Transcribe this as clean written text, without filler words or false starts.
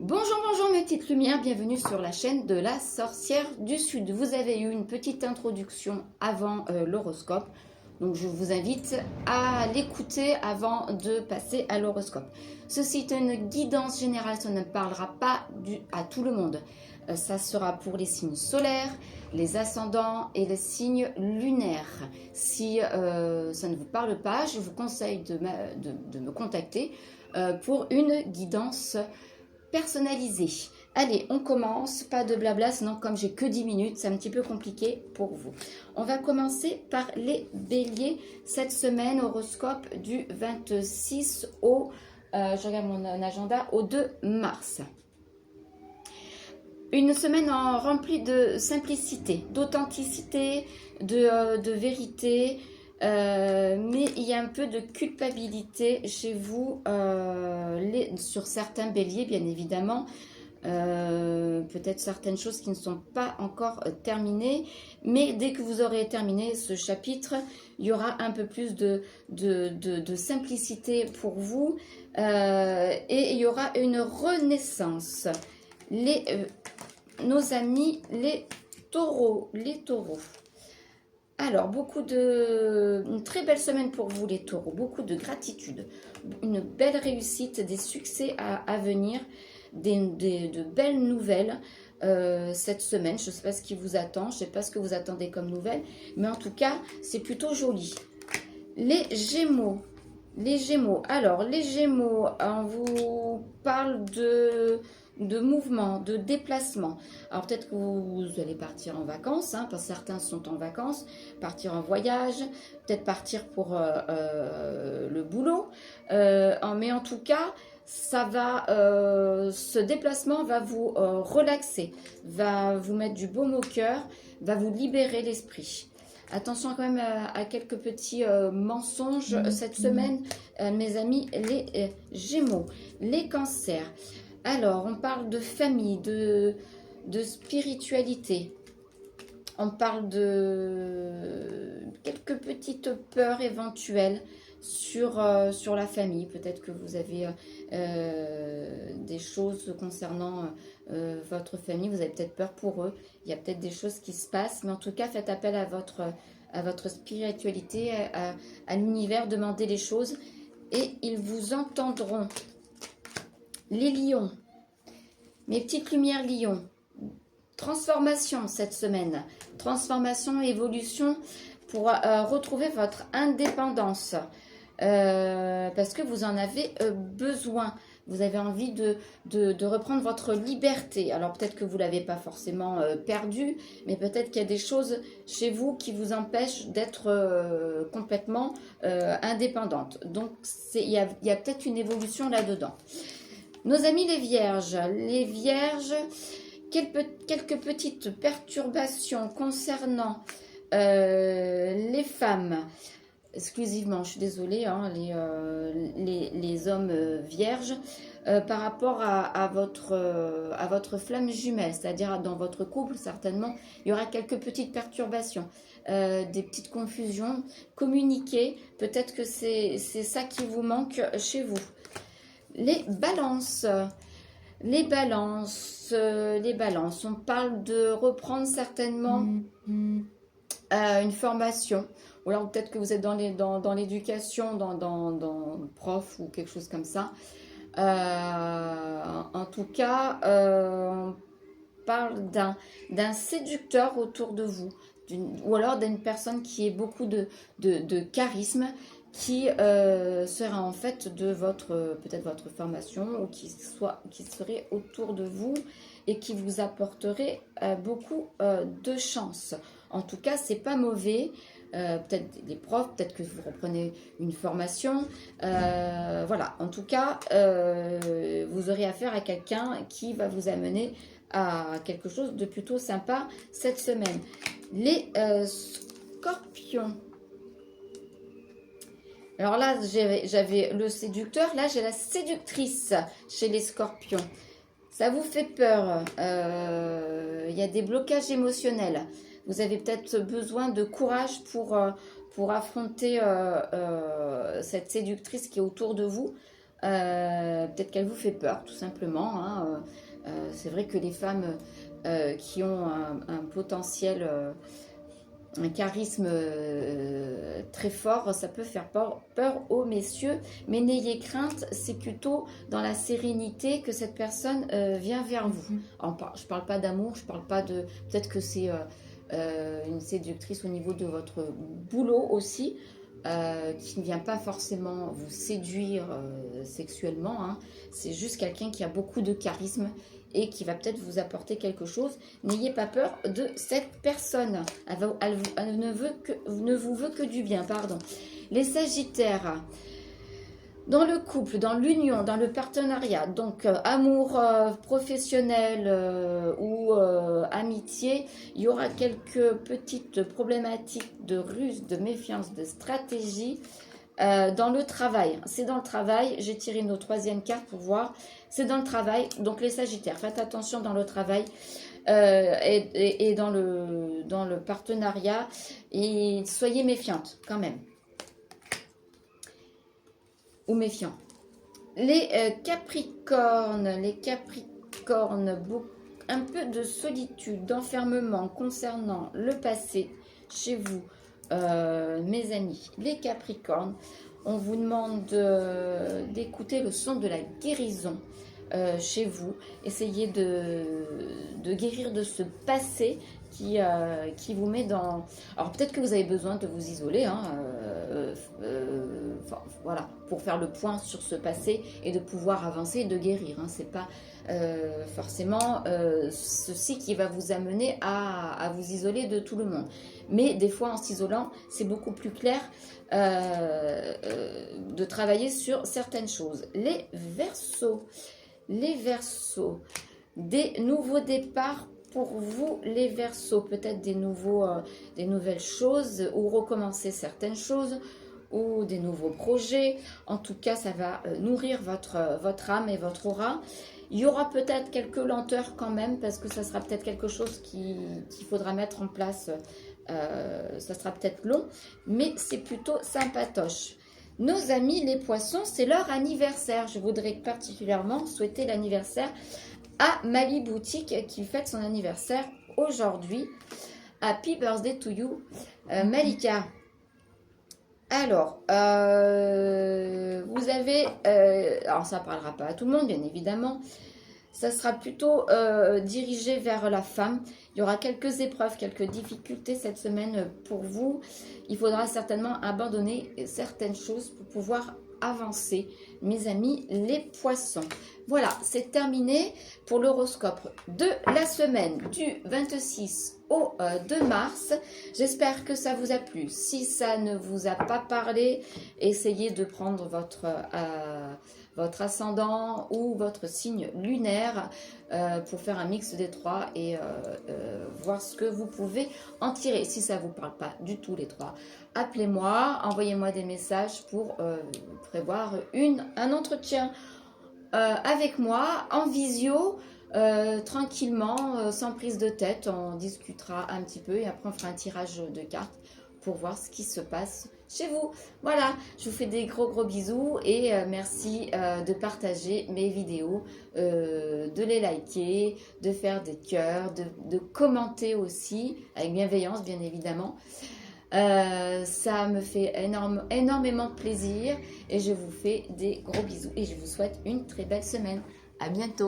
Bonjour, bonjour mes petites lumières, bienvenue sur la chaîne de la sorcière du Sud. Vous avez eu une petite introduction avant l'horoscope, donc je vous invite à l'écouter avant de passer à l'horoscope. Ceci est une guidance générale, ça ne parlera pas à tout le monde. Ça sera pour les signes solaires, les ascendants et les signes lunaires. Si ça ne vous parle pas, je vous conseille de me contacter pour une guidance personnalisé. Allez, on commence, pas de blabla, sinon comme j'ai que 10 minutes, c'est un petit peu compliqué pour vous. On va commencer par les béliers. Cette semaine, horoscope du 26 au, je regarde mon agenda, au 2 mars. Une semaine remplie de simplicité, d'authenticité, de vérité, mais il y a un peu de culpabilité chez vous sur certains béliers, bien évidemment. Peut-être certaines choses qui ne sont pas encore terminées, mais dès que vous aurez terminé ce chapitre, il y aura un peu plus de simplicité pour vous et il y aura une renaissance. Nos amis les taureaux, Alors, une très belle semaine pour vous les taureaux, beaucoup de gratitude, une belle réussite, des succès à venir, de belles nouvelles cette semaine. Je ne sais pas ce qui vous attend, je ne sais pas ce que vous attendez comme nouvelles, mais en tout cas, c'est plutôt joli. Les Gémeaux. Alors, les Gémeaux, on vous parle de mouvement, de déplacement. Alors peut-être que vous allez partir en vacances, parce que certains sont en vacances, partir en voyage, peut-être partir pour le boulot. Mais en tout cas, ce déplacement va vous relaxer, va vous mettre du baume au cœur, va vous libérer l'esprit. Attention quand même à quelques petits mensonges cette semaine, mes amis, les Gémeaux, les Cancers. Alors, on parle de famille, de spiritualité. On parle de quelques petites peurs éventuelles sur la famille. Peut-être que vous avez des choses concernant votre famille. Vous avez peut-être peur pour eux. Il y a peut-être des choses qui se passent. Mais en tout cas, faites appel à votre spiritualité, à l'univers. Demandez les choses et ils vous entendront. Les lions, mes petites lumières lions, transformation cette semaine, transformation, évolution pour retrouver votre indépendance parce que vous en avez besoin. Vous avez envie de reprendre votre liberté. Alors peut-être que vous ne l'avez pas forcément perdue, mais peut-être qu'il y a des choses chez vous qui vous empêchent d'être complètement indépendante. Donc il y a peut-être une évolution là-dedans. Nos amis les vierges, quelques petites perturbations concernant les femmes, exclusivement, je suis désolée, les hommes vierges, par rapport à votre flamme jumelle, c'est-à-dire dans votre couple, certainement, il y aura quelques petites perturbations, des petites confusions, communiquer, peut-être que c'est ça qui vous manque chez vous. Les balances, on parle de reprendre certainement une formation, ou alors peut-être que vous êtes dans l'éducation, dans prof ou quelque chose comme ça. En tout cas, on parle d'un séducteur autour de vous, ou alors d'une personne qui ait beaucoup de charisme, qui sera en fait de peut-être votre formation, ou qui serait autour de vous et qui vous apporterait beaucoup de chance. En tout cas, c'est pas mauvais. Peut-être les profs, peut-être que vous reprenez une formation. Voilà, en tout cas, vous aurez affaire à quelqu'un qui va vous amener à quelque chose de plutôt sympa cette semaine. Les scorpions. Alors là, j'avais le séducteur, là j'ai la séductrice chez les scorpions. Ça vous fait peur, il y a des blocages émotionnels. Vous avez peut-être besoin de courage pour affronter cette séductrice qui est autour de vous. Peut-être qu'elle vous fait peur, tout simplement. Hein. C'est vrai que les femmes qui ont un potentiel, un charisme très fort, ça peut faire peur aux messieurs. Mais n'ayez crainte, c'est plutôt dans la sérénité que cette personne vient vers vous. Alors, je ne parle pas d'amour, je ne parle pas de... Peut-être que c'est une séductrice au niveau de votre boulot aussi. Qui ne vient pas forcément vous séduire sexuellement, hein. C'est juste quelqu'un qui a beaucoup de charisme et qui va peut-être vous apporter quelque chose. N'ayez pas peur de cette personne. Elle ne vous veut que du bien, pardon. Les Sagittaires, dans le couple, dans l'union, dans le partenariat, donc amour professionnel ou amitié, il y aura quelques petites problématiques de ruse, de méfiance, de stratégie dans le travail. C'est dans le travail, j'ai tiré nos troisième carte pour voir, c'est dans le travail, donc les Sagittaires, faites attention dans le travail et dans le partenariat et soyez méfiantes quand même. Ou méfiant. Les Capricornes, un peu de solitude, d'enfermement concernant le passé chez vous, mes amis. Les Capricornes, on vous demande d'écouter le son de la guérison chez vous. Essayez de guérir de ce passé qui vous met dans... Alors peut-être que vous avez besoin de vous isoler, hein, voilà, pour faire le point sur ce passé et de pouvoir avancer et de guérir. Hein. C'est pas forcément ceci qui va vous amener à vous isoler de tout le monde. Mais des fois, en s'isolant, c'est beaucoup plus clair de travailler sur certaines choses. Les Verseaux, des nouveaux départs pour vous, les Verseaux, peut-être des nouvelles choses ou recommencer certaines choses ou des nouveaux projets. En tout cas, ça va nourrir votre âme et votre aura. Il y aura peut-être quelques lenteurs quand même parce que ça sera peut-être quelque chose qu'il faudra mettre en place. Ça sera peut-être long, mais c'est plutôt sympatoche. Nos amis les poissons, c'est leur anniversaire. Je voudrais particulièrement souhaiter l'anniversaire à Mali Boutique qui fête son anniversaire aujourd'hui. Happy birthday to you, Malika. Alors, vous avez... alors, ça ne parlera pas à tout le monde, bien évidemment. Ça sera plutôt dirigé vers la femme. Il y aura quelques épreuves, quelques difficultés cette semaine pour vous. Il faudra certainement abandonner certaines choses pour pouvoir avancer, mes amis les poissons. Voilà, c'est terminé pour l'horoscope de la semaine du 26 au 2 mars. J'espère que ça vous a plu. Si ça ne vous a pas parlé, essayez de prendre votre ascendant ou votre signe lunaire pour faire un mix des trois et voir ce que vous pouvez en tirer. Si ça ne vous parle pas du tout les trois, appelez-moi, envoyez-moi des messages pour prévoir un entretien avec moi en visio, tranquillement, sans prise de tête. On discutera un petit peu et après on fera un tirage de cartes pour voir ce qui se passe chez vous. Voilà, je vous fais des gros bisous et merci de partager mes vidéos, de les liker, de faire des cœurs, de commenter aussi, avec bienveillance bien évidemment. Ça me fait énormément plaisir et je vous fais des gros bisous et je vous souhaite une très belle semaine. À bientôt.